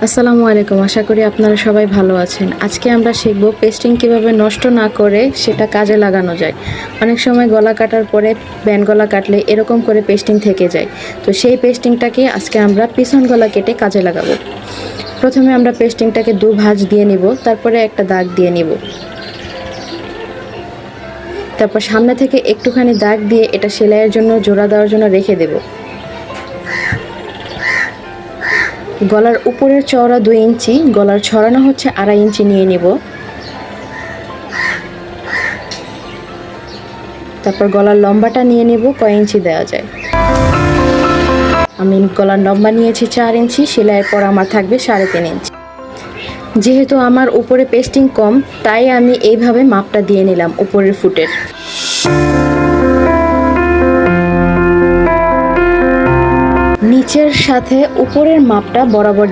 আসসালামু আলাইকুম। আশা করি আপনারা সবাই ভালো আছেন। আজকে আমরা শিখব পেস্টিং কিভাবে নষ্ট না করে সেটা কাজে লাগানো যায়। অনেক সময় গলা কাটার পরে ব্যান্ড গলা কাটলে এরকম করে পেস্টিং থেকে যায়। তো সেই পেস্টিংটাকে আজকে আমরা পিছন গলা কেটে কাজে লাগাবো। প্রথমে আমরা পেস্টিংটাকে দু ভাঁজ দিয়ে নিব, তারপরে একটা দাগ দিয়ে নিব। তারপর সামনে থেকে একটুখানি দাগ দিয়ে এটা সেলাইয়ের জন্য জোড়া দেওয়ার জন্য রেখে দেব। গলার উপরের চওড়া 2 ইঞ্চি, গলার ছড়ানো হচ্ছে 2.5 ইঞ্চি নিয়ে নিব। তারপর গলার লম্বাটা নিয়ে নিব, কয় ইঞ্চি দেওয়া যায়। আমি গলার লম্বা নিয়েছি 4 ইঞ্চি, সেলাইয়ের পর আমার থাকবে 3.5 ইঞ্চি। যেহেতু আমার উপরে পেস্টিং কম, তাই আমি এইভাবে মাপটা দিয়ে নিলাম উপরের ফুটের। নিচের সাথে উপরের মাপটা বরাবর